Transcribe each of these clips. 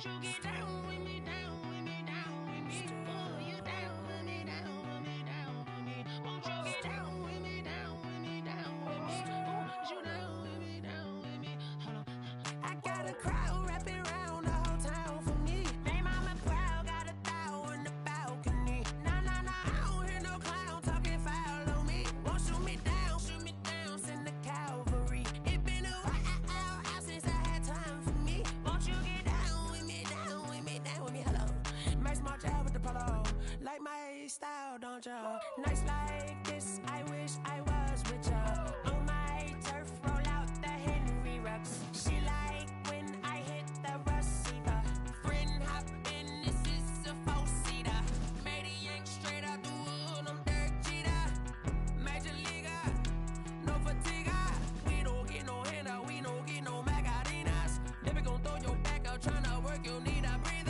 Won't you get down with me, down with me, down with me? Oh, you down with me, down with me, down with me? Won't you get down with me, down with me, down with me? Oh, you down with me, down with me? Hold on. I got a crowd wrapping around the whole town for me. They mama proud, got a thou in the balcony. Nah, nah, nah, I don't hear no clown talking foul on me. Won't shoot me down, send the cavalry. It been a while since I had time for me. Won't you get down with me, down with me, down with me? Hello. Max March out with the polo. Like my style, don't ya? Nights like this, I wish I was with ya. On my turf, roll out the Henry Rux. She like when I hit the receiver. Friend hop in, this is a four-seater. Made a yank straight out the wood, I'm Derek Jeter. Major leaguer, no fatigue. We don't get no handout, we don't get no Macarinas. Never gon' throw your back out, tryna work, you need a breather.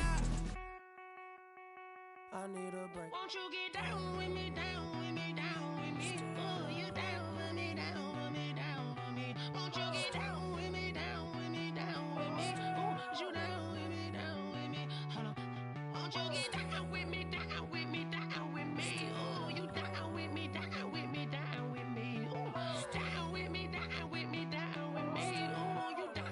I need a break. Won't you get down with me, down with me, down with me? Oh, you down with me, down with me, down with me? Won't you get down with me, down with me, down with me? Oh, you down with me, down with me? Hold on. Won't you get down with me, down with me, down with me? Oh, you down with me, down with me, down with me? Oh, down with me, down with me, down with me? Oh, you down.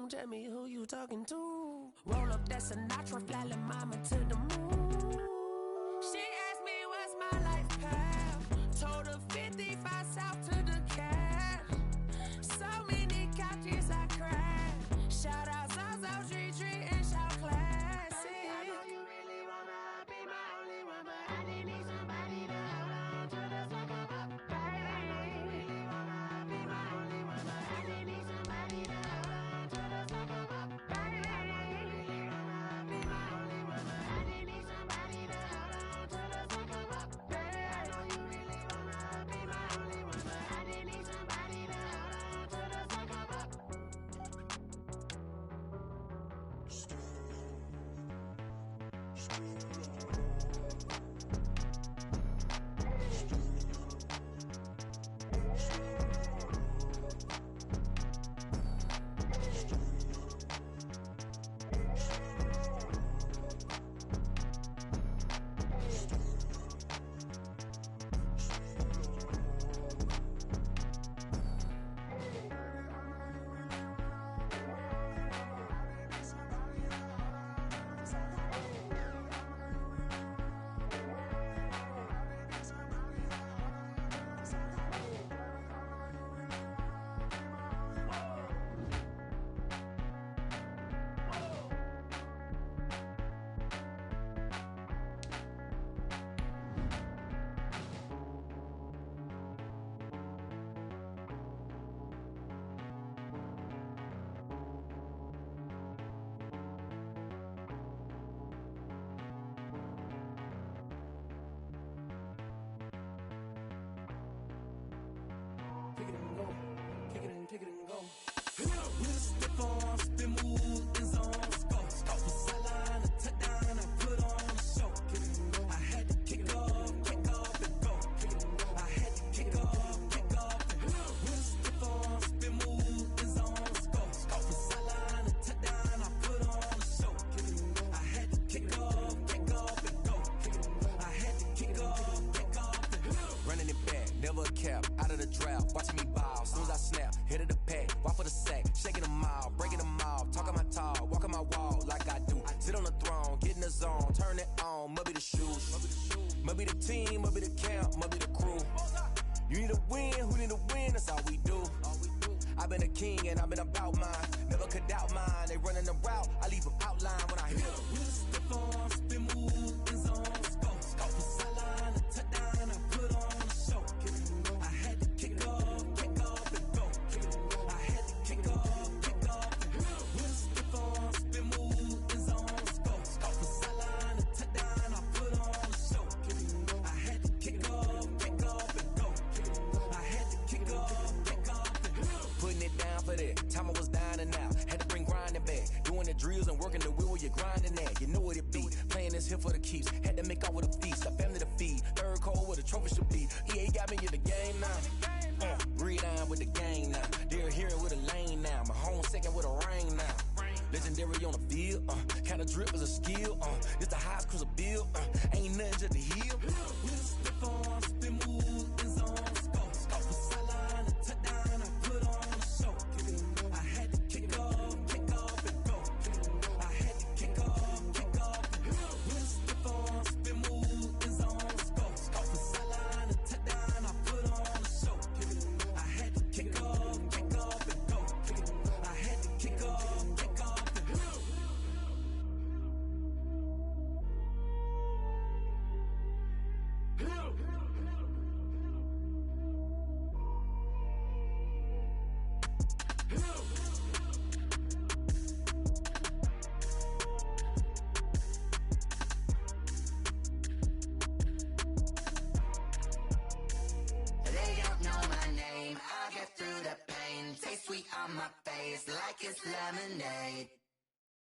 Tell me who you talking to. Roll up that Sinatra, fly la mama to the moon. She asked me what's my life path. Told her 55 south to the cab. So many couches I cried. Shout out South Street and shout classy. I know you really wanna be my only one, but I didn't need somebody to hold on to the sucker up. I know you really wanna be my only one, but I didn't need somebody to hold on to the sucker up. I know you really wanna be my only one, but I didn't need somebody to hold on to the sucker up. I know you really wanna be my only one, but I didn't need somebody to hold on to the sucker up. Kick it and go. We'll step on, spin, move, in zone, go. From sideline to touchdown, I put on a show. I had to kick off and go. I had to kick off and go. We'll step on, spin, move, in zone, go. From sideline to touchdown, I put on a show. I had to kick off and go. I had to kick off and go. Running it back, never a cap, out of the drought, watching me ball. Soon as I snap, hit of the pack, walk for the sack, shaking them out, breaking them off, talking my talk, walking my wall like I do. Sit on the throne, get in the zone, turn it on, must be the shoes, must be the team, must be the camp, must be the crew. You need a win, who need a win, that's all we do. I've been a king and I've been about mine, never could doubt mine. They running the route, I leave them outline when I hit. We'll step on, spin, move, in zone, go. From sideline to touchdown, I put on a show. I had to kick off and go. I had to kick off and go. We'll step on, spin, move, in zone, go. From sideline to touchdown, I put on a show. I had to kick off and go. I had to kick off and go. Putting it down for that, time I was down and out, had to bring grinding back, doing the drills and working the wheel where you're grinding at. You know what it be, playing this here for the keeps, had to make out with a feast, a family to feed, third cold where the trophy should be. EA got me in the game now. Breathe down with the gang now. They're hearing with a lane now. My home second with a rain now. Legendary on the field, kind of drip is a skill, it's the highest cruiser bill, ain't nothing just the hill. We'll step on, spin move, in zone, scope for sideline, and touchdown, I put on a show. I had to kick off and go. I had to kick off and go. We'll step on, spin move, in zone, scope for sideline, and touchdown, I put on a show. I had to kick off and go. I had to kick off. Lemonade.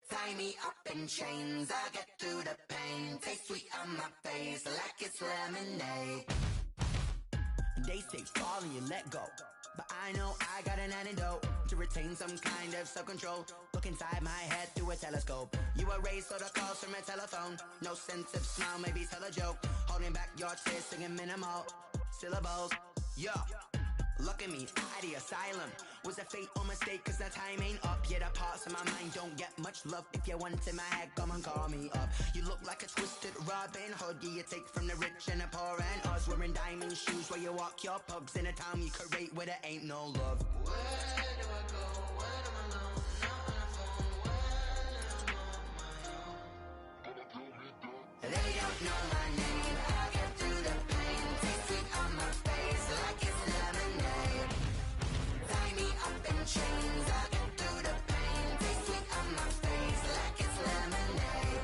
Tie me up in chains, I get through the pain. Taste sweet on my face like it's lemonade. They say fall and you let go, but I know I got an antidote to retain some kind of self-control. Look inside my head through a telescope. You erase all the calls from a telephone. No sense of smile, maybe tell a joke. Holding back your tears, singing minimal syllables. Yeah. Look at me, at the asylum. Was a fate or mistake, cause the time ain't up. Yet the parts of my mind don't get much love. If you want in my head, come and call me up. You look like a twisted Robin Hood. You take from the rich and the poor and us. Wearing diamond shoes where you walk your pugs in a town you create where there ain't no love. Where do I go? When I'm alone? Not on the phone. When I'm on my own. They don't know my name. I get through the pain. Taste sweet on my face like it's lemonade. Tie me up in chains. I get through the pain. Taste sweet on my face like it's lemonade.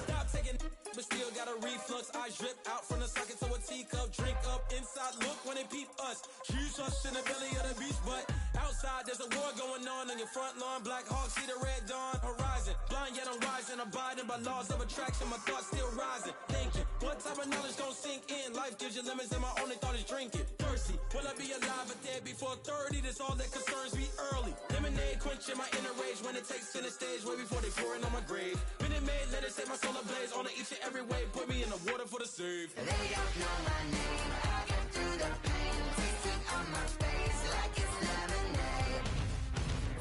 Stop taking, but still got a reflux. I drip out from the socket to a teacup. Drink up inside. Look when they peep us. Shoes us in the belly of the beach, but outside there's a war going on your front lawn. Black Hawk see the red dawn horizon. Blind yet I'm rising, abiding by laws of attraction. My thoughts still rising. Thinking, what type of knowledge don't sink in? Life gives you limits, and my only thought is drinking. Thirsty, will I be alive or dead before 30? That's all that concerns me early. Lemonade quenching my inner rage when it takes center stage way before they pour it on my grave. Minute Maid, let it set my soul ablaze on each and every way. Put me in the water for the save. They don't know my name. I get through the pain. Taste sweet on my face like it's lemonade.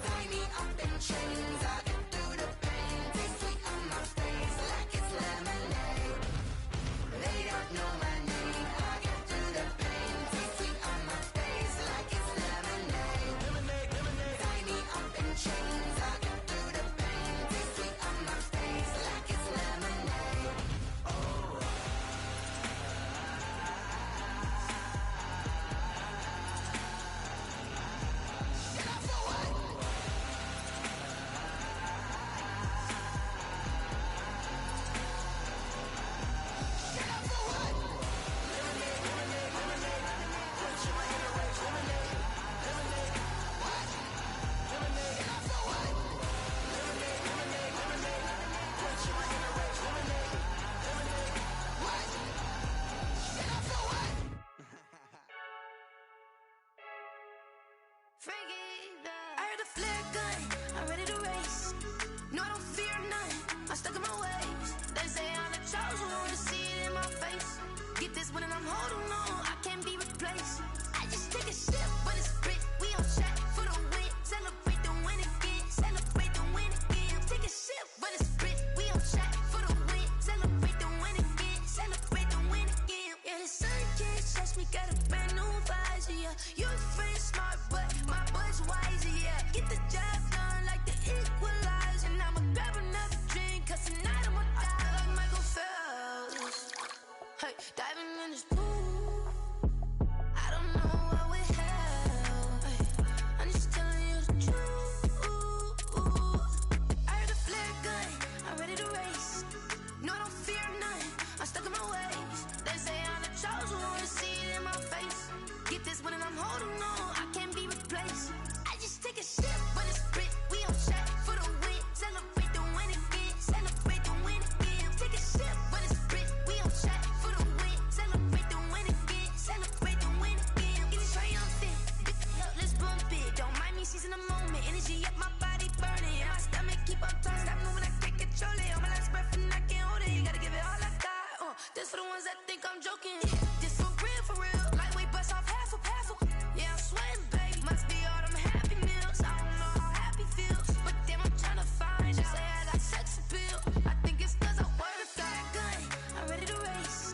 Tie me up in chains. I get through the pain. Taste sweet on my face like it's lemonade. They don't know my name. I get through the pain. Taste sweet on my face like it's lemonade. Lemonade. Tie me up in chains. I get through the pain. Taste sweet on my face like it's lemonade. Oh. I'm joking. This so real for real. Like we bust off half a passel. Yeah, I'm sweating, baby. Must be all them happy meals. I don't know how happy feels, but damn, I'm trying to find out. Say I got sex appeal. I think it's cause I work got a gun. I'm ready to race.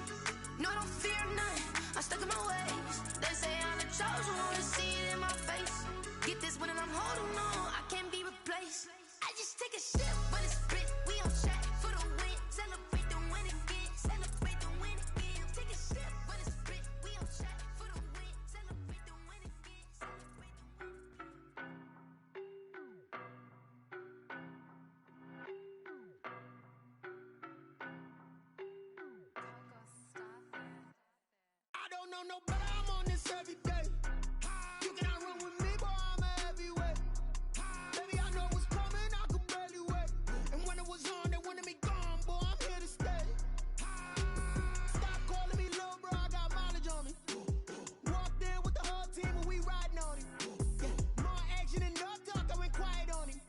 No, don't fear none. I'm stuck in my ways. They say I'm the chosen one. To see it in my face. Get this when I'm holding on. I can't be replaced. I just take a sip, but it's split. We on track for the win. Celebrate the win again. Celebrate the win again. Take a sip, but it's split. We on track for the win. Celebrate the win again. I don't know no better, I'm on this every day. You cannot run with me, boy, I'm a heavyweight. Baby, I know what's coming, I could barely wait. And when it was on, they wanted me gone, boy, I'm here to stay. Stop calling me little bro, I got mileage on me. Walked in with the whole team and we riding on him. Yeah, more action than no talk, I went quiet on him.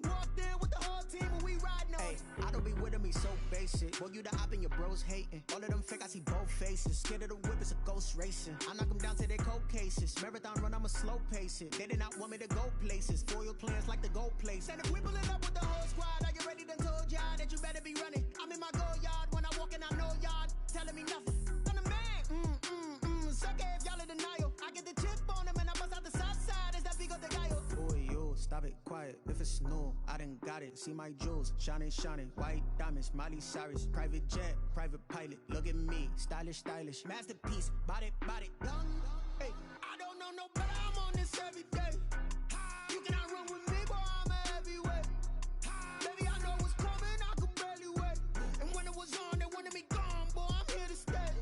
Walked in with the whole team and we riding on him. I don't be with me so basic. Boy, you the op and your bros hating. All of them fake, I see both faces. Scared of the whip, it's a ghost racing. I knock them down to their cold cases. Marathon run, I'ma slow pace it. They did not want me to go places. Foil plans like the gold place. And if we pulling up with the whole squad, are you ready? Done told y'all that you better be running. I'm in my go yard when I walk in, I know y'all telling me nothing. I'm the man. Sucker if y'all in denial. I get the chip on them and I bust out the south side. Is that Vigo de Gallo? Boy, you stop it, quiet. If it's new, I done got it. See my jewels, shining, shining. White diamonds, Miley Cyrus. Private jet, private pilot. Look at me, stylish, stylish. Masterpiece, body, body, young. Hey, I don't know no better, I'm on this every day. You cannot run with me, boy, I'm a heavyweight. Baby, I know what's coming, I could barely wait. And when it was on, they wanted me gone, boy, I'm here to stay.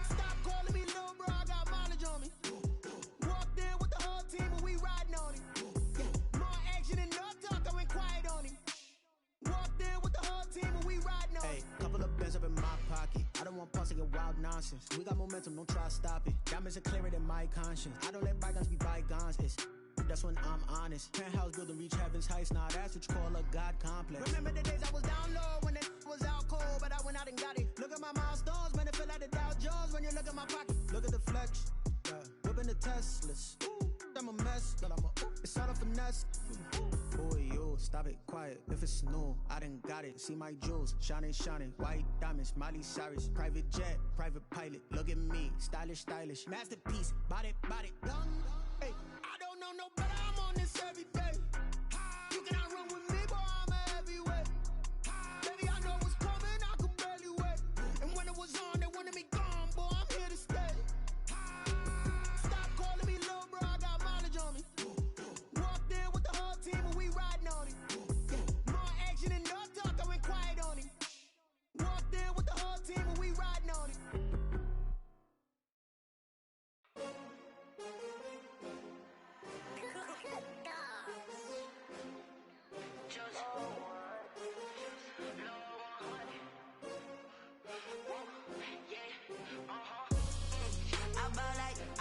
Stop calling me little bro, I got mileage on me. Walked in with the whole team and we riding on him. Yeah, more action than no talk, I went quiet on him. Walked in with the whole team and we riding on him. Couple of bands up in my pocket. I don't want pause to get wild nonsense. We got momentum, don't try to stop it. Diamonds are clearer than my conscience. I don't let bygones be bygones. That's when I'm honest. Penthouse building reach heaven's heights. Nah, that's what you call a God complex. Remember the days I was down low when it was out cold, but I went out and got it. Look at my milestones, man, it feel like the Dow Jones when you look at my pocket. Look at the flex, whipping the Teslas. I'm a mess, but it's all a finesse. Boy, you stop it, quiet. If it's new, I done got it. See my jewels, shining, shining. White diamonds, Miley Cyrus. Private jet, private pilot. Look at me, stylish, stylish. Masterpiece, body, body, young. Hey, I don't know no better, I'm on this every day. You cannot run with me, boy, I'm a heavyweight. Baby, I know what's coming, I could barely wait. And when it was on, they wanted me gone, boy, I'm here to stay. Stop calling me little bro, I got mileage on me. Walked in with the whole team and we riding on him. Yeah, more action than no talk, I went quiet on him. Walked in with the whole team and we riding on him.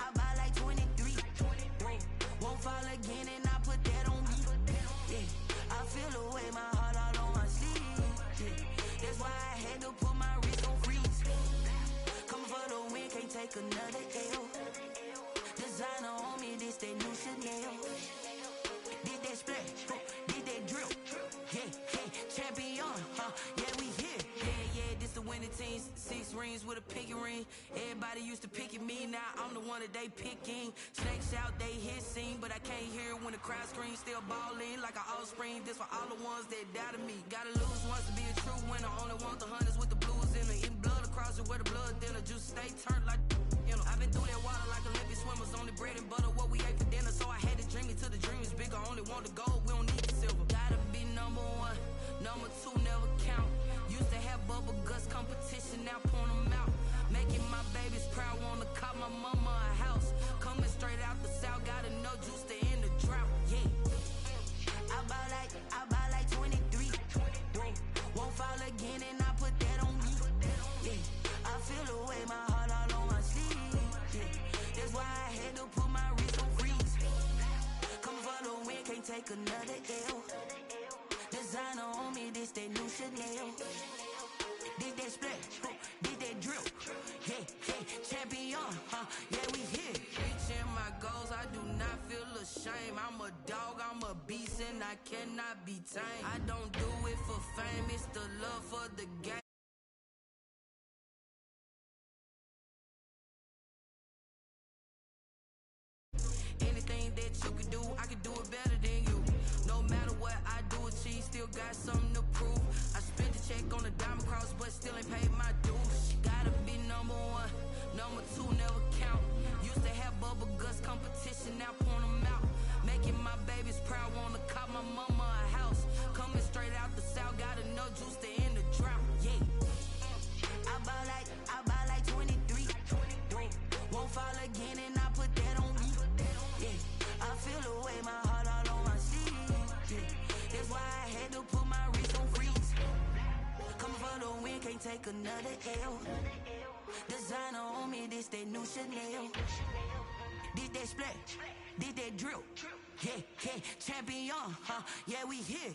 I buy like 23. Won't fall again and I put that on me. Yeah, I feel the way my heart all on my sleeve. Yeah, that's why I had to put my wrist on freeze. Come for the win, can't take another L. Designer on me, this that new Chanel. Did that splash, did that drip. Yeah, champion, yeah, we here. Yeah, this the winning team. 6 rings with a pinky ring. Everybody used to picking me, now I'm the one that they picking. Snakes out, they hit scene, but I can't hear when the crowd screams. Still ballin' like an offspring. This for all the ones that doubted me. Gotta lose once to be a true winner. Only want the hunters with the blues in it. Eating blood across it where the blood dinner. Juice stay turned like, you know. I've been through that water like Olympic swimmers. Only bread and butter, what we ate for dinner. So I had to dream it till the dream is bigger. Only want the gold, we don't need the silver. Gotta be number 1, number 2 never count. Used to have bubble guts competition, now point them out. Making my babies proud, wanna cop my mama a house. Coming straight out the south, gotta know juice to end the drought. Yeah, I buy like 23. Won't fall again and I put that on me. Yeah, I feel the way my heart all on my sleeve. Yeah, that's why I had to put my wrist on freeze. Come for the win, can't take another L. Designer on me, this that new Chanel. Did that splash, did that champion, yeah, we here. Reaching my goals, I do not feel ashamed. I'm a dog, I'm a beast, and I cannot be tamed. I don't do it for fame, it's the love for the game. Anything that you can do, I can do it better than you. No matter what I do, achieve, still got something to prove. I spent the check on the diamond cross, but still ain't paid my dues. Gotta be number one, number two never count. Used to have bubble guts competition, now point them out. Making my babies proud, wanna cop my mama a house. Coming straight out the south, got enough juice to end the drought. Yeah, I buy like 23. Won't fall again, and I put that on me. Yeah, I feel the way, my heart all on my sleeve. Yeah, that's why I had to put my wrist on freeze. Coming for the win, can't take another L. Designer on me, this that new Chanel. Did that splash, did that drill. Yeah, champion, yeah, we here.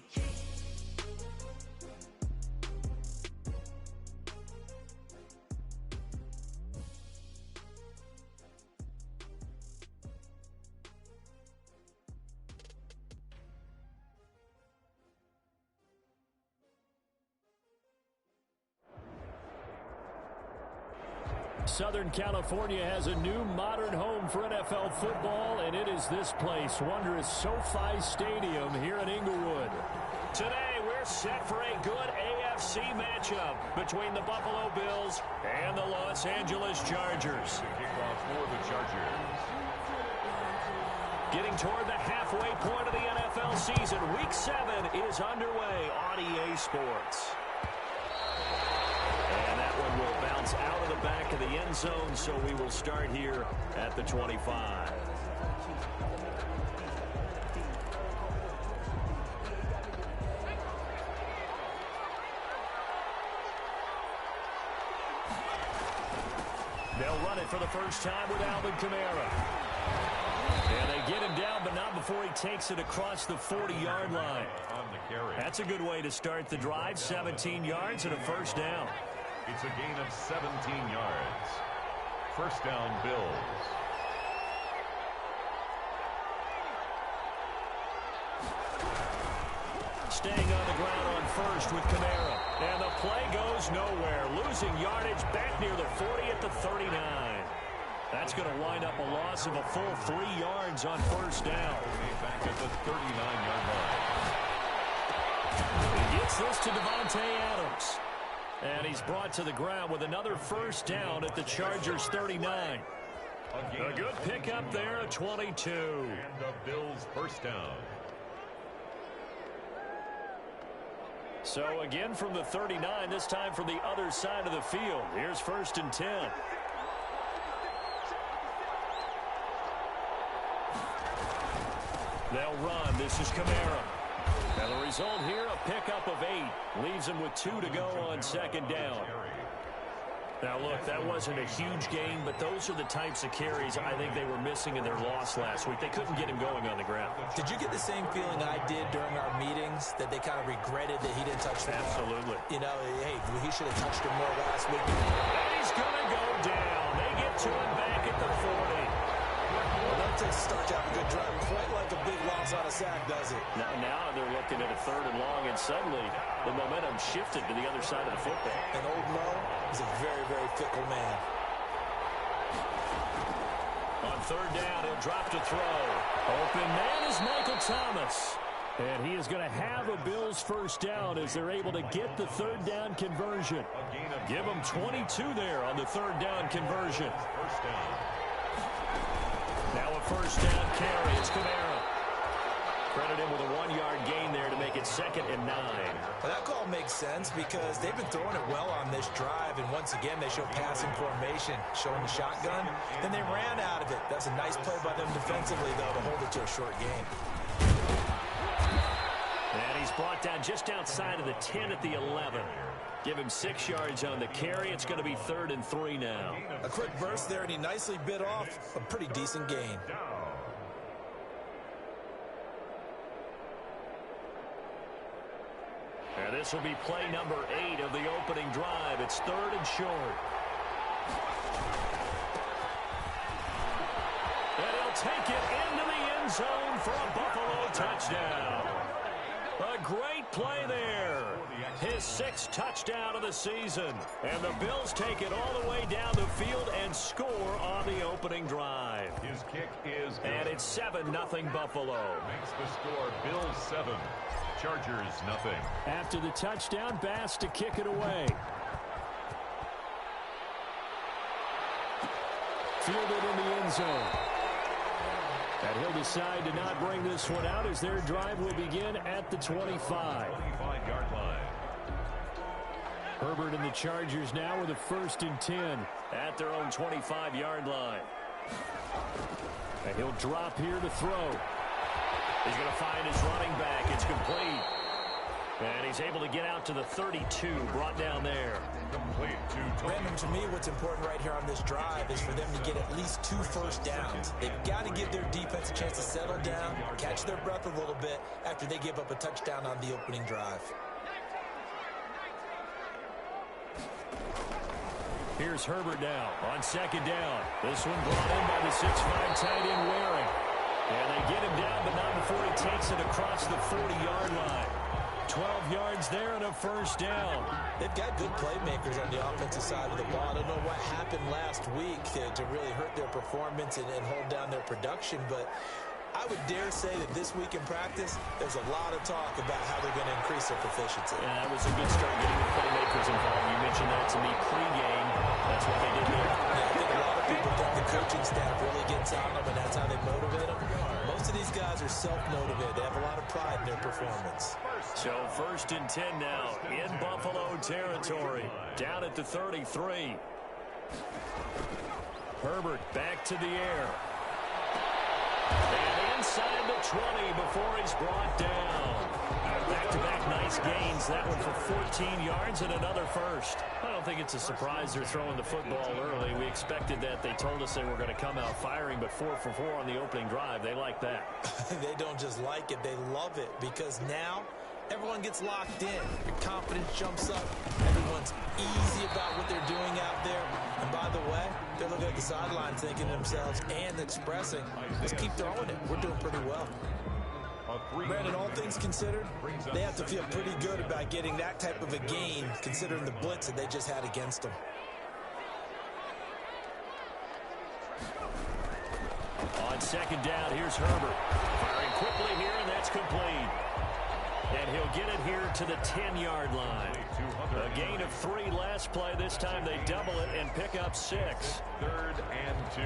Southern California has a new modern home for NFL football, and it is this place, wondrous SoFi Stadium here in Inglewood. Today, we're set for a good AFC matchup between the Buffalo Bills and the Los Angeles Chargers. Kickoff for the Chargers. Getting toward the halfway point of the NFL season, Week 7 is underway on EA Sports. And that one will bounce out of the back of the end zone, so we will start here at the 25. They'll run it for the first time with Alvin Kamara. And they get him down, but not before he takes it across the 40-yard line. On the carry. That's a good way to start the drive, 17 yards and a first down. It's a gain of 17 yards. First down, Bills. Staying on the ground on first with Kamara. And the play goes nowhere. Losing yardage back near the 40 at the 39. That's going to wind up a loss of a full 3 yards on first down. Back at the 39-yard line. He gets this to Devontae Adams. And he's brought to the ground with another first down at the Chargers 39. A good pickup there at 22. And the Bills' first down. So again from the 39, this time from the other side of the field. Here's 1st and 10. They'll run. This is Kamara. And the result here, a pickup of 8. Leaves him with 2 to go on second down. Now, look, that wasn't a huge gain, but those are the types of carries I think they were missing in their loss last week. They couldn't get him going on the ground. Did you get the same feeling I did during our meetings, that they kind of regretted that he didn't touch the ball? Absolutely. You know, hey, he should have touched him more last week. And he's going to go down. They get to him back at the 40. Well, that takes a start to have a good drive. Quite like a big loss on a sack, does it? Now they're looking at a 3rd and long, and suddenly the momentum shifted to the other side of the football. And old Mo is a very, very fickle man. On 3rd down, he'll drop to throw. Open man is Michael Thomas. And he is going to have a Bills first down as they're able to get the 3rd down conversion. Give them 22 there on the 3rd down conversion. First down. Now a first down carry. It's Kamara. Credit him with a 1-yard gain there to make it 2nd and 9. Well, that call makes sense because they've been throwing it well on this drive, and once again they show passing formation, showing the shotgun. Then they ran out of it. That's a nice play by them defensively, though, to hold it to a short game. And he's brought down just outside of the 10 at the 11. Give him 6 yards on the carry. It's going to be 3rd and 3 now. A quick burst there, and he nicely bit off a pretty decent gain. And this will be play number 8 of the opening drive. It's 3rd and short. take it into the end zone for a Buffalo touchdown. A great play there. His 6th touchdown of the season. And the Bills take it all the way down the field and score on the opening drive. His kick is good. And it's 7-0 Buffalo. Makes the score Bills 7, Chargers nothing. After the touchdown, Bass to kick it away. Fielded in the end zone. And he'll decide to not bring this one out as their drive will begin at the 25. 25-yard line. Herbert and the Chargers now with a 1st and 10 at their own 25-yard line. And he'll drop here to throw. He's going to find his running back. It's complete. And he's able to get out to the 32, brought down there. Complete to Brandon, to me, what's important right here on this drive is for them to get at least 2 first downs. They've got to give their defense a chance to settle down, catch their breath a little bit after they give up a touchdown on the opening drive. Here's Herbert now on 2nd down. This one brought in by the 6'5" tight end Waring. And they get him down, but not before he takes it across the 40-yard line. 12 yards there and a 1st down. They've got good playmakers on the offensive side of the ball. I don't know what happened last week to really hurt their performance and hold down their production, but I would dare say that this week in practice, there's a lot of talk about how they're going to increase their proficiency. Yeah, that was a good start getting the playmakers involved. You mentioned that to me pregame. That's what they did there. Yeah, I think a lot of people think the coaching staff really gets on them, and that's how they motivate them. Most of these guys are self-motivated. They have a lot of pride in their performance. So 1st and 10 now in Buffalo territory. Down at the 33. Herbert back to the air. And inside the 20 before he's brought down. Back-to-back nice gains. That one for 14 yards and another 1st. I don't think it's a surprise they're throwing the football early. We expected that. They told us they were going to come out firing, but 4 for 4 on the opening drive. They like that. They don't just like it. They love it because now everyone gets locked in. Your confidence jumps up. Everyone's easy about what they're doing out there. And by the way, they're looking at the sideline thinking to themselves and expressing, let's keep throwing it. We're doing pretty well. Brandon, all things considered, they have to feel pretty good about getting that type of a gain considering the blitz that they just had against them. On 2nd down, here's Herbert. Firing quickly here, and that's complete. And he'll get it here to the 10-yard line. A gain of 3 last play. This time they double it and pick up 6. 3rd and 2.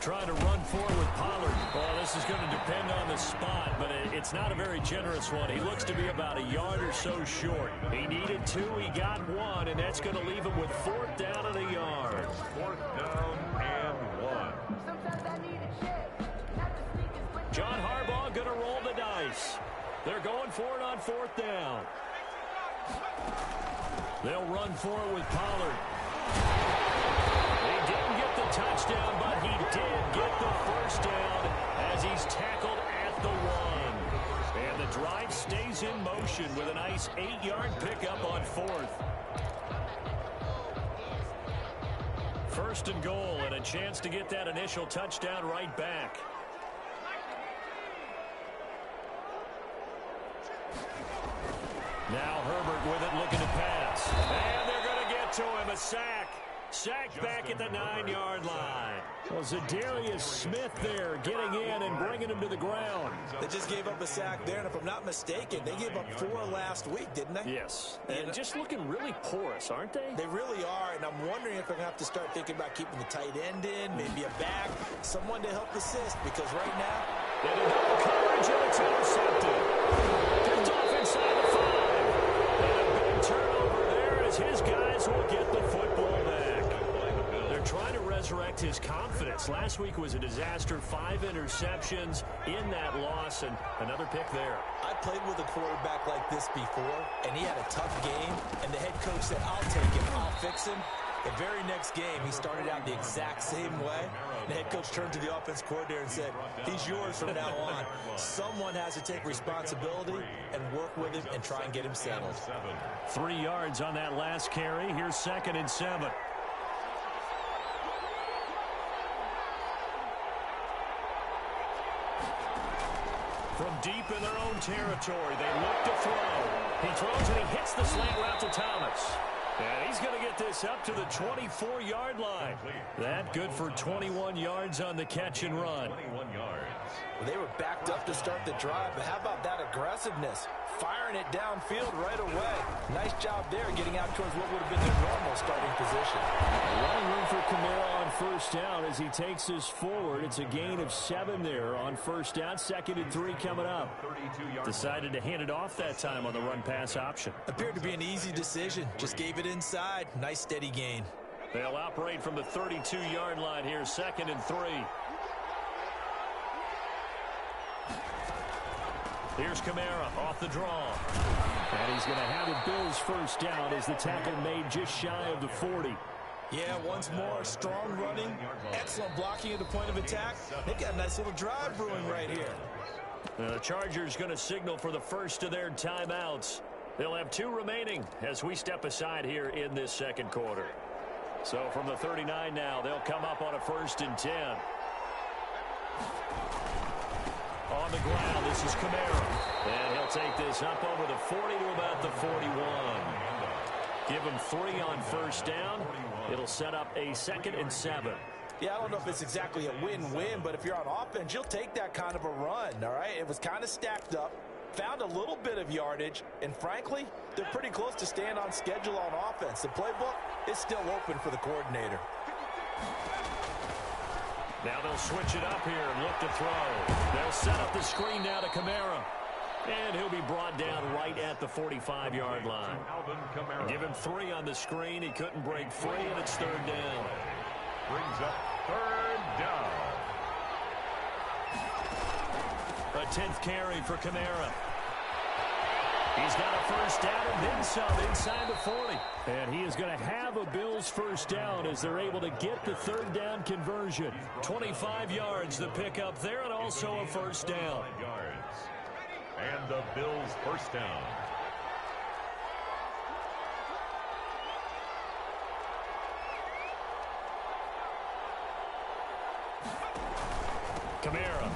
Trying to run forward with Pollard. Well, this is going to depend on the spot, but it's not a very generous one. He looks to be about a yard or so short. He needed 2, he got 1, and that's going to leave him with 4th down and a yard. 4th down and 1. John Harbaugh going to roll the dice. They're going for it on 4th down. They'll run for it with Pollard. He didn't get the touchdown, but he did get the 1st down as he's tackled at the 1. And the drive stays in motion with a nice 8-yard pickup on 4th. 1st and goal and a chance to get that initial touchdown right back. Now Herbert with it, looking to pass. And they're going to get to him. A sack. Sacked back at the 9-yard line. Well, Zadarius Smith there getting in and bringing him to the ground. They just gave up a sack there, and if I'm not mistaken, they gave up 4 last week, didn't they? Yes. And just looking really porous, aren't they? They really are, and I'm wondering if they're going to have to start thinking about keeping the tight end in, maybe a back, someone to help assist, because right now... They did double coverage, and it's intercepted. Picked off inside the 5. And a big turnover there as his guys will get the football back. They're trying to resurrect his confidence. Last week was a disaster. 5 interceptions in that loss, and another pick there. I played with a quarterback like this before, and he had a tough game, and the head coach said, I'll take him, I'll fix him. The very next game, he started out the exact same way. The head coach turned to the offense coordinator and said, he's yours from now on. Someone has to take responsibility and work with him and try and get him settled. 3 yards on that last carry. Here's 2nd and 7. From deep in their own territory, they look to throw. He throws and he hits the slant route to Thomas. And he's going to get this up to the 24-yard line. That good for 21 yards on the catch and run. 21 yards. Well, they were backed up to start the drive, but how about that aggressiveness? Firing it downfield right away. Nice job there getting out towards what would have been their normal starting position. Running room for Kamara on first down as he takes this forward. It's a gain of 7 there on first down. 2nd and 3 coming up. Decided to hand it off that time on the run-pass option. Appeared to be an easy decision. Just gave it inside. Nice steady gain. They'll operate from the 32-yard line here. 2nd and 3. Here's Kamara off the draw. And he's going to have a Bills first down as the tackle made just shy of the 40. Yeah, once more, strong running, excellent blocking at the point of attack. They got a nice little drive brewing right here. The Chargers going to signal for the first of their timeouts. They'll have 2 remaining as we step aside here in this second quarter. So from the 39 now, they'll come up on a 1st and 10. On the ground, this is Kamara. And he'll take this up over the 40 to about the 41. Give him 3 on first down. It'll set up a 2nd and 7. Yeah, I don't know if it's exactly a win-win, but if you're on offense, you'll take that kind of a run, all right? It was kind of stacked up, found a little bit of yardage, and frankly, they're pretty close to staying on schedule on offense. The playbook is still open for the coordinator. Now they'll switch it up here and look to throw. They'll set up the screen now to Kamara. And he'll be brought down right at the 45-yard line. Give him 3 on the screen. He couldn't break free, and it's 3rd down. Brings up 3rd down. A 10th carry for Kamara. He's got a first down and then some inside the 40. And he is going to have a Bills first down as they're able to get the 3rd down conversion. 25 yards the pickup there and also a first down. And the Bills first down. Kamara.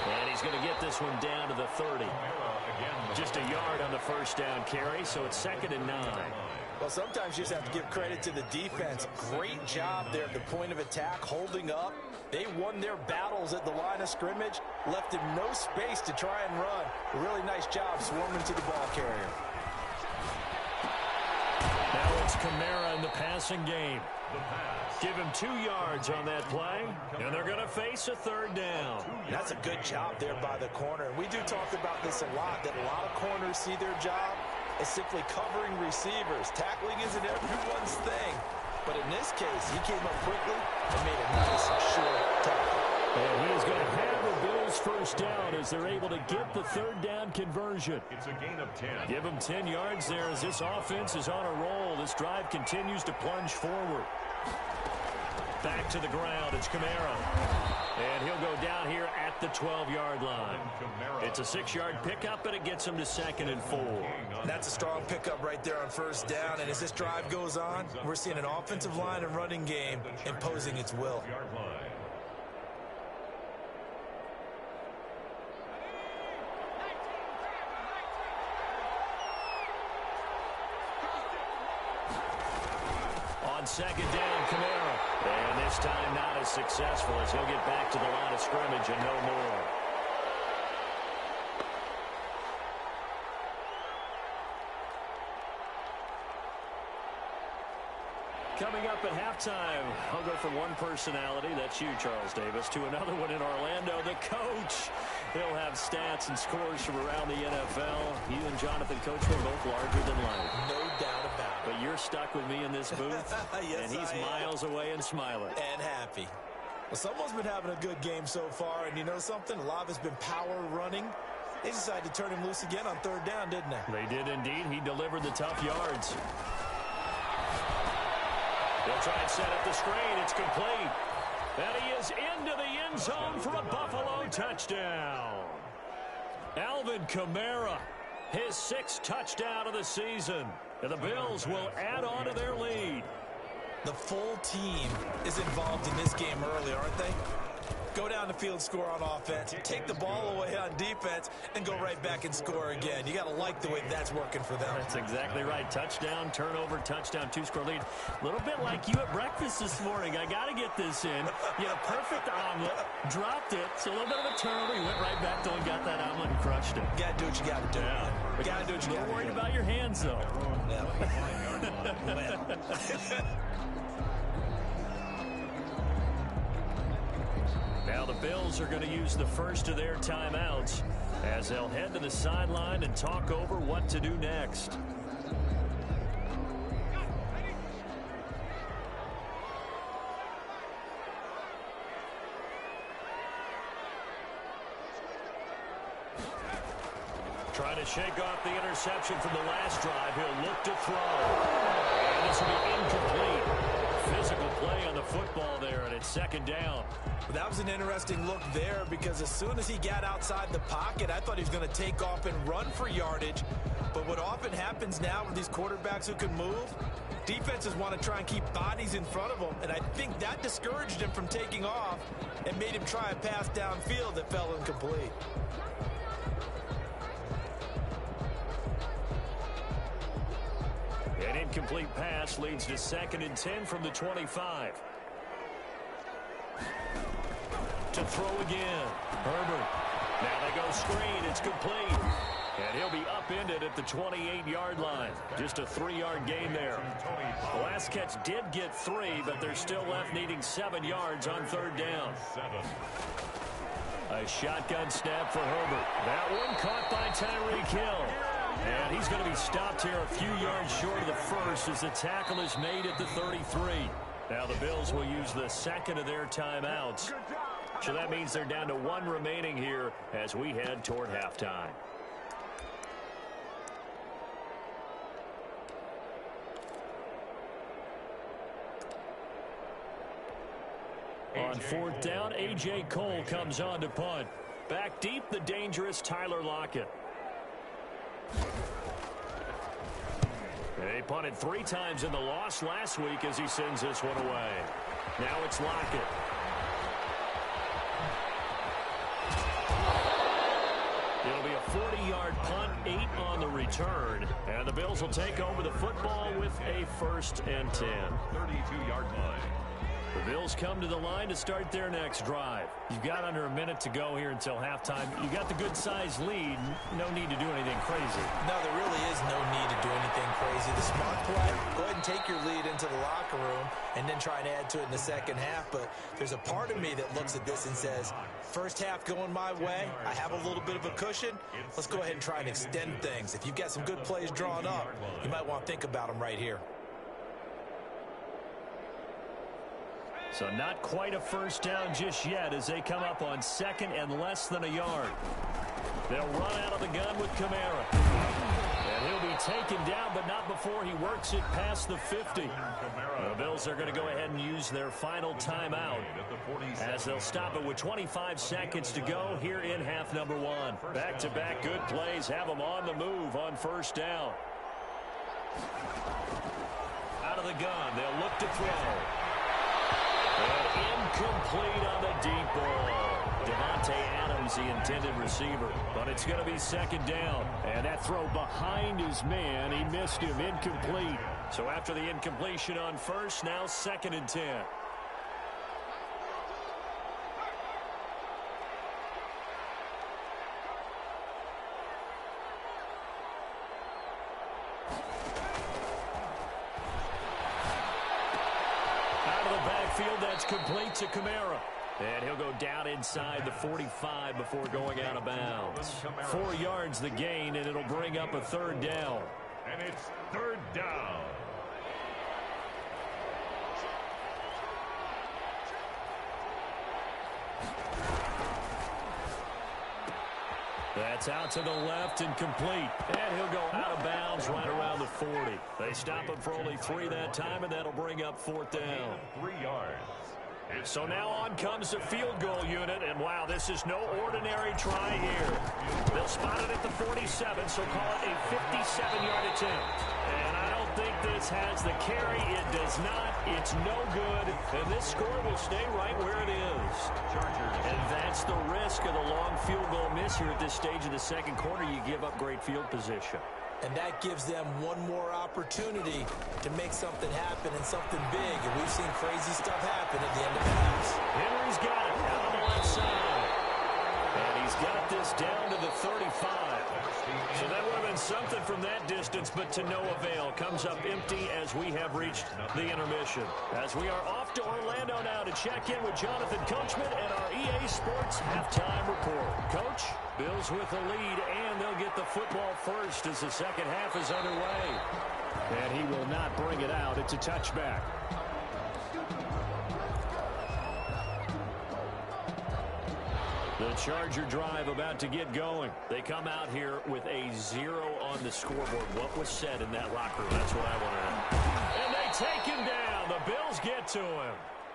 And he's going to get this one down to the 30. Just a yard on the first down carry, so it's 2nd and 9. Well, sometimes you just have to give credit to the defense. Great job there at the point of attack, holding up. They won their battles at the line of scrimmage, left him no space to try and run. A really nice job swarming to the ball carrier. Now it's Kamara in the passing game. Give him 2 yards on that play, and they're going to face a 3rd down. That's a good job there by the corner. We do talk about this a lot, that a lot of corners see their job as simply covering receivers. Tackling isn't everyone's thing. But in this case, he came up quickly and made a nice short tackle. And he is going to have the Bills first down as they're able to get the 3rd down conversion. It's a gain of 10. Give him 10 yards there as this offense is on a roll. This drive continues to plunge forward. Back to the ground, it's Kamara. And he'll go down here at the 12-yard line. It's a 6-yard pickup, and it gets him to 2nd and 4. That's a strong pickup right there on first down. And as this drive goes on, we're seeing an offensive line and running game imposing its will. On 2nd down, Kamara. And this time not as successful as he'll get back to the line of scrimmage and no more. Coming up at halftime, I'll go from one personality, that's you, Charles Davis, to another one in Orlando, the coach. He'll have stats and scores from around the NFL. You and Jonathan Coachman both larger than life. No doubt about it. But you're stuck with me in this booth, yes, and he's miles away and smiling. And happy. Well, someone's been having a good game so far, and you know something? A lot of it's been power running. They decided to turn him loose again on 3rd down, didn't they? They did indeed. He delivered the tough yards. They'll try and set up the screen. It's complete. And he is into the end zone for a Buffalo touchdown. Alvin Kamara, his 6th touchdown of the season. And the Bills will add on to their lead. The full team is involved in this game early, aren't they? Go down the field, score on offense, take the ball away on defense, and go right back and score again. You got to like the way that's working for them. That's exactly right. Touchdown, turnover, touchdown, 2-score lead. A little bit like you at breakfast this morning. I got to get this in. You had a perfect omelet, dropped it, so a little bit of a turnover. You went right back to and got that omelet and crushed it. You got to do what you got to do. Yeah. You got to do what you got to do. A little worried about your hands, though. Yeah. Now the Bills are going to use the first of their timeouts as they'll head to the sideline and talk over what to do next. Trying to shake off the interception from the last drive. He'll look to throw. And this will be incomplete. Physical play on the football there, and it's 2nd down. That was an interesting look there because as soon as he got outside the pocket, I thought he was going to take off and run for yardage. But what often happens now with these quarterbacks who can move, defenses want to try and keep bodies in front of them, and I think that discouraged him from taking off and made him try a pass downfield that fell incomplete. An incomplete pass leads to 2nd and 10 from the 25. To throw again. Herbert. Now they go screen. It's complete. And he'll be upended at the 28-yard line. Just a 3-yard gain there. The last catch did get 3, but they're still left needing 7 yards on 3rd down. A shotgun snap for Herbert. That one caught by Tyreek Hill. And he's going to be stopped here a few yards short of the first as the tackle is made at the 33. Now the Bills will use the 2nd of their timeouts. So that means they're down to 1 remaining here as we head toward halftime. On 4th down, A.J. Cole comes on to punt. Back deep, the dangerous Tyler Lockett. They punted 3 times in the loss last week as he sends this one away. Now it's Lockett. It'll be a 40-yard punt, 8 on the return. And the Bills will take over the football with a 1st and 10. 32-yard line. The Bills come to the line to start their next drive. You've got under a minute to go here until halftime. You got the good-sized lead. No need to do anything crazy. No, there really is no need to do anything crazy. The smart play, go ahead and take your lead into the locker room and then try and add to it in the second half. But there's a part of me that looks at this and says, first half going my way, I have a little bit of a cushion. Let's go ahead and try and extend things. If you've got some good plays drawn up, you might want to think about them right here. So not quite a first down just yet as they come up on 2nd and less than a yard. They'll run out of the gun with Kamara. And he'll be taken down, but not before he works it past the 50. The Bills are going to go ahead and use their final timeout as they'll stop it with 25 seconds to go here in half number 1. Back-to-back good plays have them on the move on 1st down. Out of the gun, they'll look to throw. And incomplete on the deep ball. Devontae Adams, the intended receiver. But it's going to be 2nd down. And that throw behind his man, he missed him, incomplete. So after the incompletion on 1st, now 2nd and 10. That's complete to Kamara. And he'll go down inside the 45 before going out of bounds. 4 yards the gain, and it'll bring up a 3rd down. And it's 3rd down. That's out to the left and complete. And he'll go out of bounds right around the 40. They stop him for only 3 that time, and that'll bring up 4th down. 3 yards. So now on comes the field goal unit, and wow, this is no ordinary try here. They'll spot it at the 47, so call it a 57-yard attempt. And I don't think this has the carry. It does not. It's no good, and this score will stay right where it is. And that's the risk of the long field goal miss here at this stage of the second quarter. You give up great field position. And that gives them one more opportunity to make something happen and something big. And we've seen crazy stuff happen at the end of halves. Henry's got it out on the left side. And he's got this down to the 35. So that would have been something from that distance, but to no avail. Comes up empty as we have reached the intermission. As we are off to Orlando now to check in with Jonathan Coachman and our EA Sports halftime report. Coach, Bills with the lead, and they'll get the football first as the second half is underway. And he will not bring it out. It's a touchback. The Charger drive about to get going. They come out here with a 0 on the scoreboard. What was said in that locker room? That's what I want to know. And they take him down. The Bills get to him.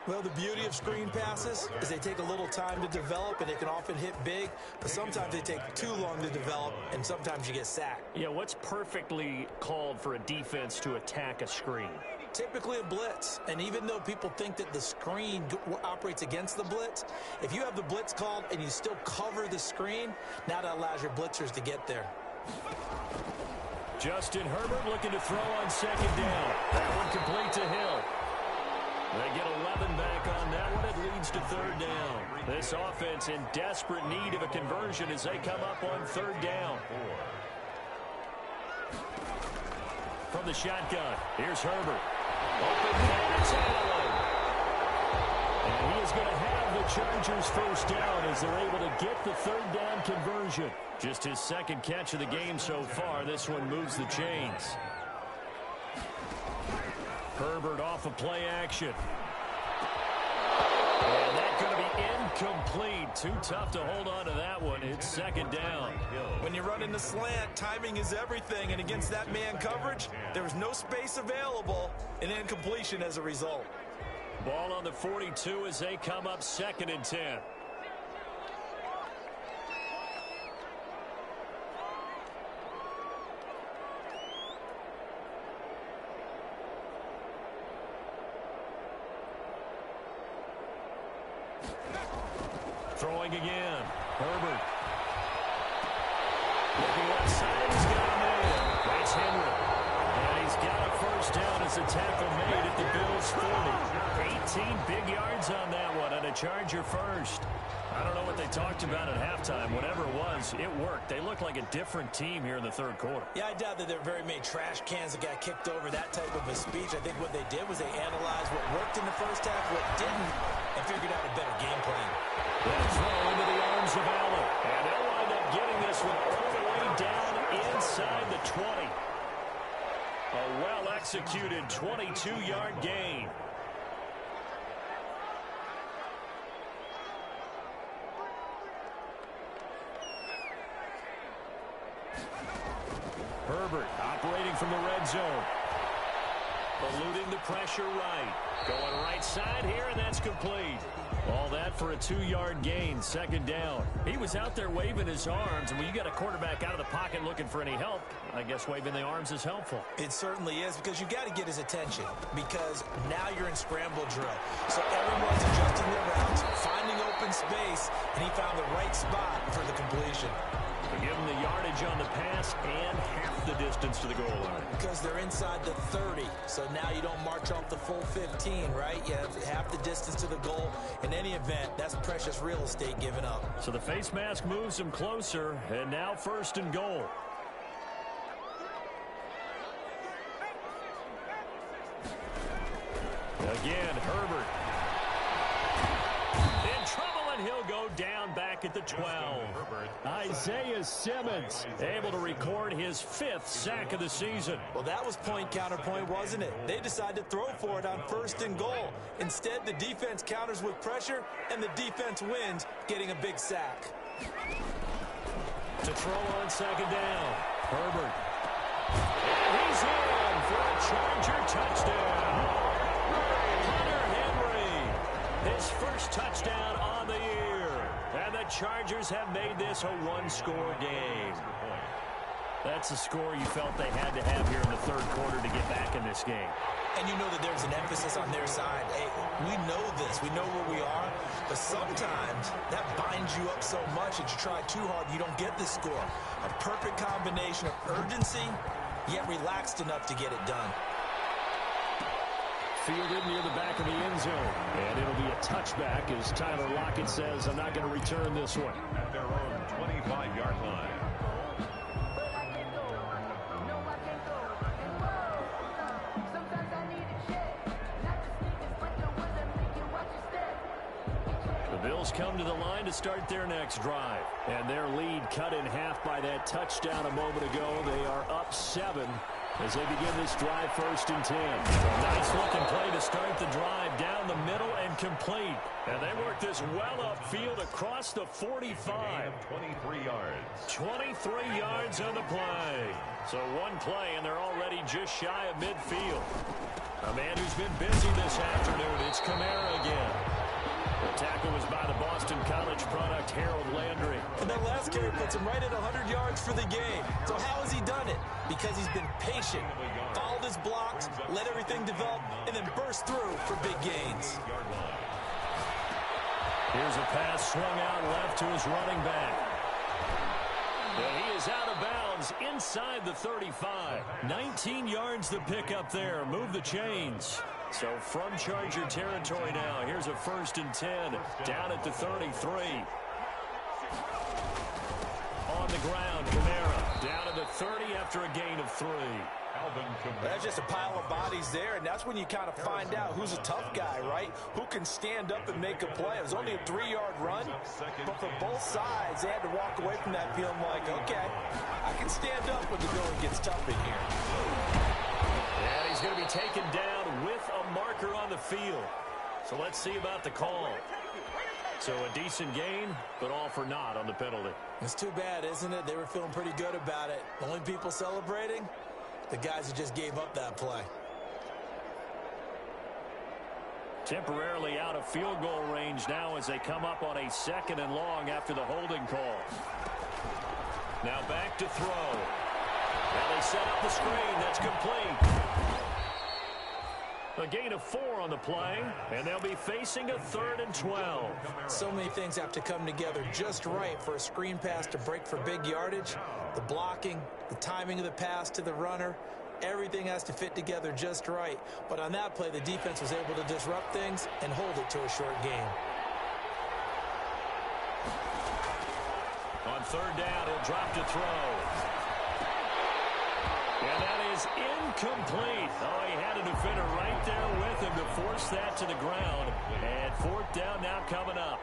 Well, the beauty of screen passes is they take a little time to develop, and they can often hit big, but sometimes they take too long to develop, and sometimes you get sacked. Yeah, what's perfectly called for a defense to attack a screen? Typically a blitz, and even though people think that the screen operates against the blitz, if you have the blitz called and you still cover the screen, now that allows your blitzers to get there. Justin Herbert looking to throw on second down. That one complete to Hill. They get 11 back on that one. It leads to 3rd down. This offense in desperate need of a conversion as they come up on 3rd down. From the shotgun, here's Herbert. Open man, it's Allen. And he is going to have the Chargers first down as they're able to get the 3rd down conversion. Just his second catch of the game so far. This one moves the chains. Herbert off of play action. And that's going to be incomplete. Too tough to hold on to that one. It's 2nd down. When you run in the slant, timing is everything. And against that man coverage, there was no space available, and incompletion as a result. Ball on the 42 as they come up 2nd and 10. Throwing again. Herbert. Looking left side. He's got a man. That's Henry. And he's got a first down as a tackle made at the Bills 40. 18 big yards on that one, and a Charger first. I don't know what they talked about at halftime. Whatever it was, it worked. They looked like a different team here in the 3rd quarter. Yeah, I doubt that there were very many trash cans that got kicked over, that type of a speech. I think what they did was they analyzed what worked in the first half, what didn't, and figured out a better game plan. That throw into the arms of Allen. And they'll wind up getting this one all the way down inside the 20. A well-executed 22-yard gain. Herbert operating from the red zone. Eluding the pressure right. Going right side here, and that's complete. All that for a 2-yard gain, 2nd down. He was out there waving his arms, and when you got a quarterback out of the pocket looking for any help, I guess waving the arms is helpful. It certainly is, because you got to get his attention, because now you're in scramble drill. So everyone's adjusting their routes, finding open space, and he found the right spot for the completion. They give him the yardage on the pass and half the distance to the goal line. Because they're inside the 30, so now you don't march off the full 15, right? You have half the distance to the goal. In any event, that's precious real estate given up. So the face mask moves them closer, and now 1st and goal. Again, Herbert. In trouble, and he'll go down back at the 12. Isaiah Simmons able to record his 5th sack of the season. Well, that was point counterpoint, wasn't it? They decided to throw for it on 1st and goal. Instead, the defense counters with pressure, and the defense wins, getting a big sack. To To throw on second down. Herbert. And he's in for a Charger touchdown. Hunter Henry. His first touchdown on the year. And the Chargers have made this a one-score game. That's the score you felt they had to have here in the third quarter to get back in this game. And you know that there's an emphasis on their side. Hey, we know this. We know where we are. But sometimes that binds you up so much that you try too hard, you don't get this score. A perfect combination of urgency, yet relaxed enough to get it done. Fielded near the back of the end zone. And it'll be a touchback as Tyler Lockett says, I'm not going to return this one. At their own 25-yard line. Bills come to the line to start their next drive. And their lead cut in half by that touchdown a moment ago. They are up 7 as they begin this drive 1st and 10. Nice looking play to start the drive down the middle and complete. And they work this well upfield across the 45. 23 yards. 23 yards on the play. So one play and they're already just shy of midfield. A man who's been busy this afternoon, it's Kamara again. The tackle was by the Boston College product, Harold Landry. And that last carry puts him right at 100 yards for the game. So how has he done it? Because he's been patient, followed his blocks, let everything develop, and then burst through for big gains. Here's a pass swung out left to his running back. And he is out of bounds inside the 35. 19 yards the pick up there. Move the chains. So from Charger territory now, here's a 1st and 10 down at the 33. On the ground, Kamara down at the 30 after a gain of 3. That's just a pile of bodies there, and that's when you kind of find out who's a tough guy, right? Who can stand up and make a play. It was only a 3-yard run, but for both sides, they had to walk away from that feeling like, okay, I can stand up when the going gets tough in here. And he's going to be taken down with a marker on the field. So let's see about the call. So a decent gain, but all for naught on the penalty. It's too bad, isn't it? They were feeling pretty good about it. The only people celebrating, the guys who just gave up that play. Temporarily out of field goal range now as they come up on a 2nd and long after the holding call. Now back to throw. Now they set up the screen. That's complete. A gain of 4 on the play, and they'll be facing a 3rd and 12. So many things have to come together just right for a screen pass to break for big yardage. The blocking, the timing of the pass to the runner, everything has to fit together just right. But on that play, the defense was able to disrupt things and hold it to a short game. On 3rd down, he'll drop to throw. And that is incomplete. Oh, he had a defender right there with him to force that to the ground. And 4th down now coming up.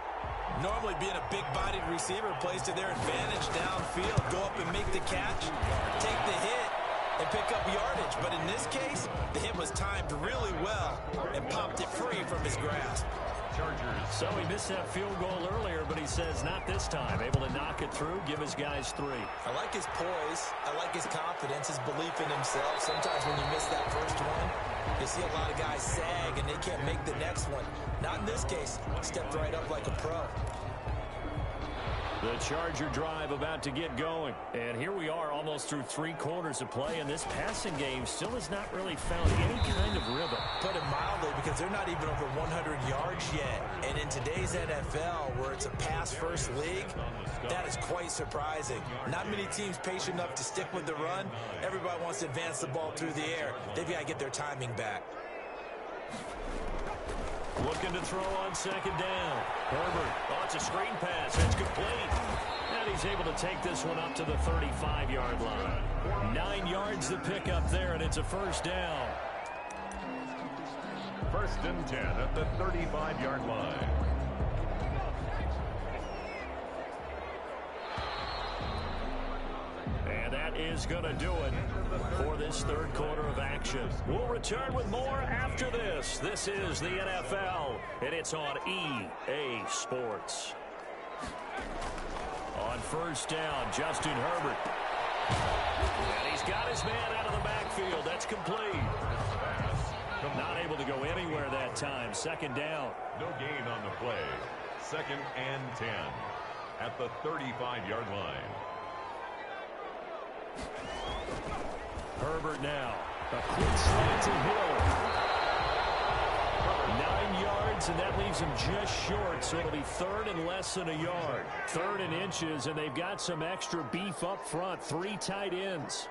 Normally being a big-bodied receiver plays to their advantage downfield. Go up and make the catch, take the hit, and pick up yardage. But in this case, the hit was timed really well and popped it free from his grasp. So he missed that field goal earlier, but he says not this time. Able to knock it through, give his guys 3. I like his poise. I like his confidence, his belief in himself. Sometimes when you miss that first one, you see a lot of guys sag and they can't make the next one. Not in this case. Stepped right up like a pro. The Charger drive about to get going. And here we are almost through 3 quarters of play, and this passing game still has not really found any kind of rhythm. Put it mildly, because they're not even over 100 yards yet. And in today's NFL, where it's a pass-first league, that is quite surprising. Not many teams patient enough to stick with the run. Everybody wants to advance the ball through the air. They've got to get their timing back. Looking to throw on 2nd down. Herbert. Oh, it's a screen pass. It's complete. And he's able to take this one up to the 35-yard line. 9 yards the pick up there, and it's a 1st down. 1st and 10 at the 35-yard line. And that is going to do it for this 3rd quarter of action. We'll return with more after this. This is the NFL, and it's on EA Sports. On first down, Justin Herbert. And he's got his man out of the backfield. That's complete. Not able to go anywhere that time. Second down. No gain on the play. 2nd and 10 at the 35-yard line. Herbert now. A quick slant to Hill. 9 yards, and that leaves him just short, so it'll be 3rd and less than a yard. 3rd and inches, and they've got some extra beef up front. 3 tight ends.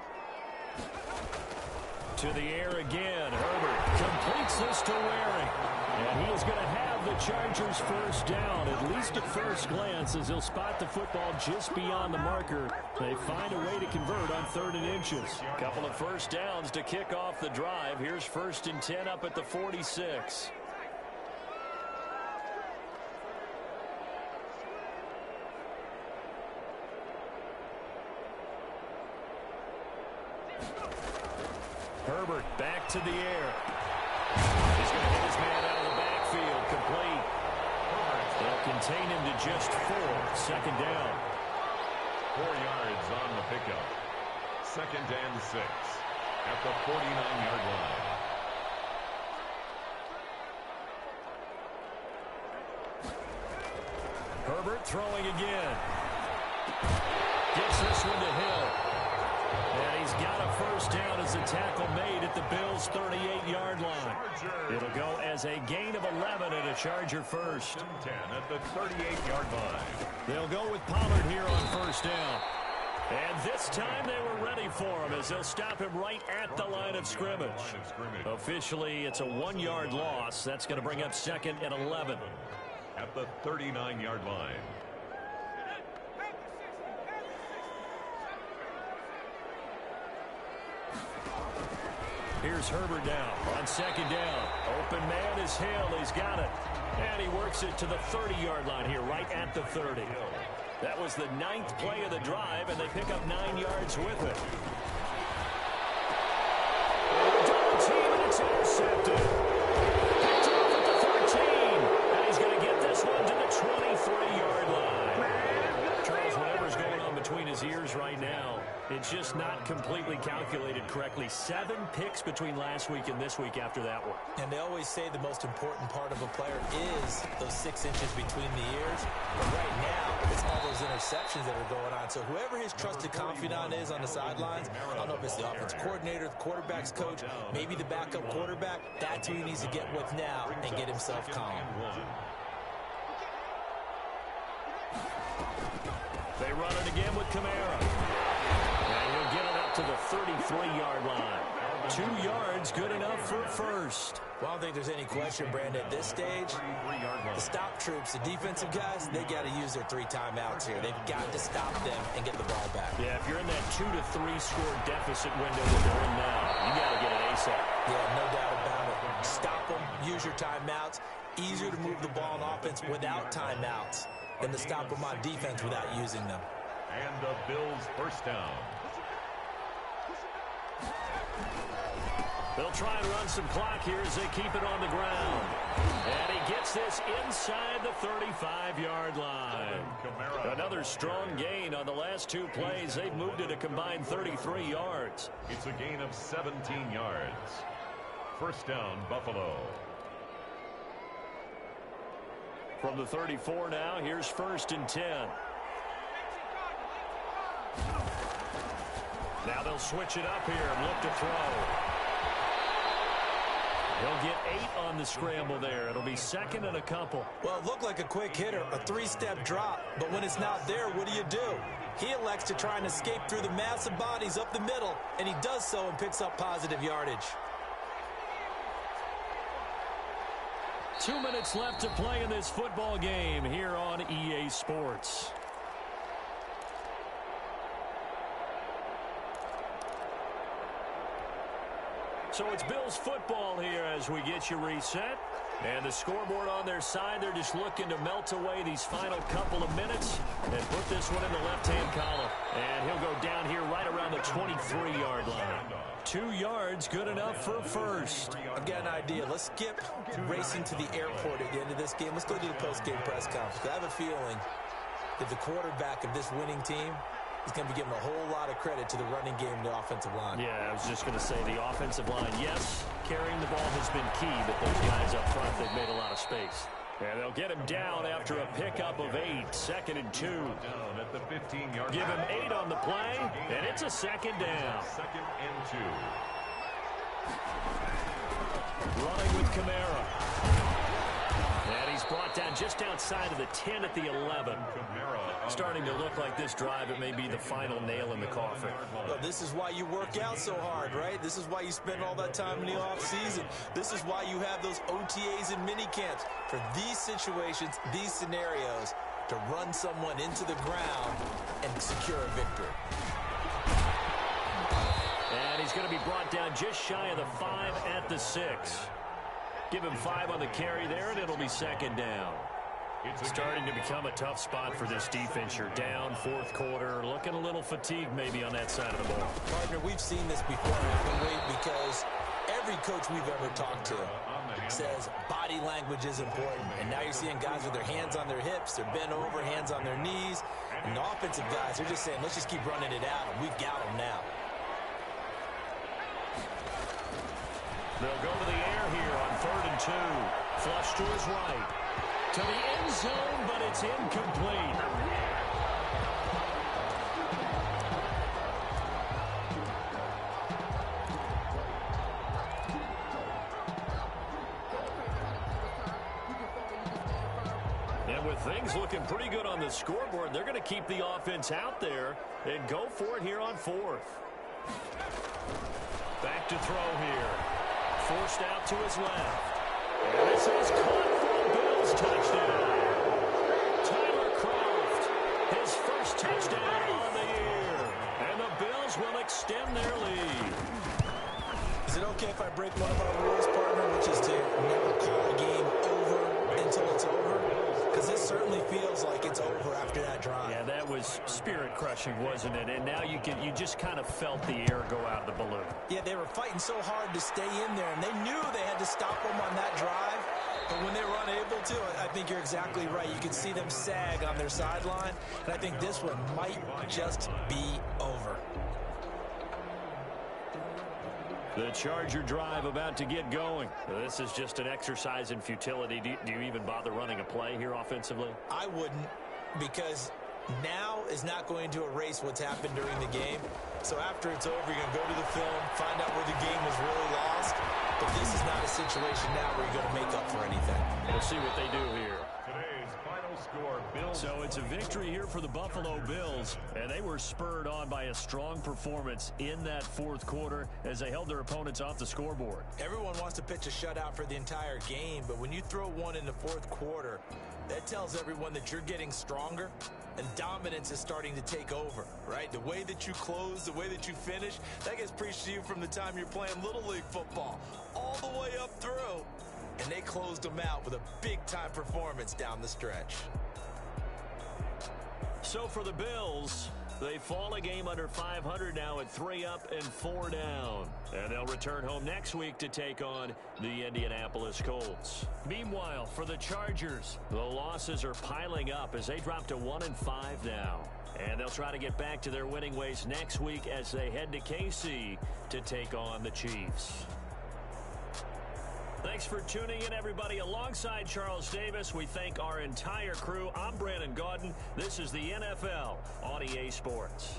To the air again. Herbert completes this to Waring. And he is going to have the Chargers first down, at least at first glance, as he'll spot the football just beyond the marker. They find a way to convert on 3rd and inches. Couple of first downs to kick off the drive. Here's 1st and 10 up at the 46. Herbert back to the air. He's going to hit his man out of the backfield. Complete. They'll contain him to just 4. 2nd down. 4 yards on the pickup. 2nd and 6 at the 49-yard line. Herbert throwing again. Gets this one to Hill. And he's got a first down as a tackle made at the Bills' 38-yard line. It'll go as a gain of 11 and a Charger first. 10 at the 38-yard line. They'll go with Pollard here on first down. And this time they were ready for him as they'll stop him right at the line of scrimmage. Officially, it's a 1-yard loss. That's going to bring up 2nd and 11. At the 39-yard line. Here's Herbert now on 2nd down. Open man is Hill. He's got it. And he works it to the 30-yard line here, right at the 30. That was the 9th play of the drive, and they pick up 9 yards with it. Double team, and it's intercepted. Picked off at the 13. And he's going to get this one to the 23-yard line. Charles, whatever's going on between his ears right now, it's just not completely calculated correctly. 7 picks between last week and this week after that one. And they always say the most important part of a player is those 6 inches between the ears. But right now, it's all those interceptions that are going on. So whoever his trusted confidant is on the sidelines, I don't know if it's the offense coordinator, the quarterback's coach, maybe the backup quarterback, that's who he needs to get with now and get himself calm. They run it again with Kamara. And he'll get it up to the 33-yard line. 2 yards, good enough for first. Well, I don't think there's any question, Brandon, at this stage, the stop troops, the defensive guys, they got to use their 3 timeouts here. They've got to stop them and get the ball back. Yeah, if you're in that 2 to 3 score deficit window that they're in now, you got to get it ASAP. Yeah, no doubt about it. Stop them, use your timeouts. Easier to move the ball on offense without timeouts than to stop them on defense without using them. And the Bills first down. They'll try and run some clock here as they keep it on the ground. And he gets this inside the 35-yard line. Another strong gain on the last 2 plays. They've moved it a combined 33 yards. It's a gain of 17 yards. First down, Buffalo. From the 34 now, here's 1st and 10. Now they'll switch it up here and look to throw. He'll get 8 on the scramble there. It'll be 2nd and a couple. Well, it looked like a quick hitter, a 3-step drop. But when it's not there, what do? He elects to try and escape through the massive bodies up the middle, and he does so and picks up positive yardage. 2 minutes left to play in this football game here on EA Sports. So it's Bills football here as we get you reset. And the scoreboard on their side, they're just looking to melt away these final couple of minutes and put this one in the left-hand column. And he'll go down here right around the 23-yard line. 2 yards, good enough for first. I've got an idea. Let's skip racing to the airport at the end of this game. Let's go to the post-game press conference. I have a feeling that the quarterback of this winning team is going to be giving a whole lot of credit to the running game and the offensive line. Yeah, I was just going to say the offensive line, yes, carrying the ball has been key, but those guys up front, they've made a lot of space. And they'll get him down after a pickup of 8, 2nd and 2. Down at the 15-yard Give him 8 on the play, and it's a 2nd down. 2nd and 2. Running with Kamara. And he's brought down just outside of the 10 at the 11. Starting to look like this drive, it may be the final nail in the coffin. Well, this is why you work out so hard, right? This is why you spend all that time in the offseason. This is why you have those OTAs and mini camps. For these situations, these scenarios, to run someone into the ground and secure a victory. And he's going to be brought down just shy of the 5 at the 6. Give him 5 on the carry there, and it'll be 2nd down. It's starting to become a tough spot for this defense. You're down 4th quarter, looking a little fatigued maybe on that side of the ball. Partner, we've seen this before, haven't we? Because every coach we've ever talked to says body language is important. And now you're seeing guys with their hands on their hips, they're bent over, hands on their knees. And the offensive guys, they're just saying, let's just keep running it out, and we've got them now. They'll go to the air here on 3rd and 2. Flush to his right. To the end zone, but it's incomplete. And with things looking pretty good on the scoreboard, they're going to keep the offense out there and go for it here on 4th. Back to throw here. Forced out to his left. And this is caught for a Bills touchdown. Tyler Kroft, his first touchdown on the year. And the Bills will extend their lead. Is it okay if I break one of our rules, partner, which is to never call a game over until it's over? Because this certainly feels like it's over after that drive. Yeah, that was spirit-crushing, wasn't it? And now you just kind of felt the air go out of the balloon. Yeah, they were fighting so hard to stay in there, and they knew they had to stop them on that drive. But when they were unable to, I think you're exactly right. You could see them sag on their sideline, and I think this one might just be over. The Charger drive about to get going. This is just an exercise in futility. Do you even bother running a play here offensively? I wouldn't, because now is not going to erase what's happened during the game. So after it's over, you're going to go to the film, find out where the game was really lost. But this is not a situation now where you're going to make up for anything. We'll see what they do here. Today's final score, Bills. So it's a victory here for the Buffalo Bills, and they were spurred on by a strong performance in that 4th quarter as they held their opponents off the scoreboard. Everyone wants to pitch a shutout for the entire game, but when you throw one in the 4th quarter, that tells everyone that you're getting stronger and dominance is starting to take over, right? The way that you close, the way that you finish, that gets preached to you from the time you're playing Little League football all the way up through. And they closed them out with a big-time performance down the stretch. So for the Bills, they fall a game under 500 now at 3 up and 4 down. And they'll return home next week to take on the Indianapolis Colts. Meanwhile, for the Chargers, the losses are piling up as they drop to 1-5 now. And they'll try to get back to their winning ways next week as they head to KC to take on the Chiefs. Thanks for tuning in, everybody. Alongside Charles Davis, we thank our entire crew. I'm Brandon Gaudin. This is the NFL on EA Sports.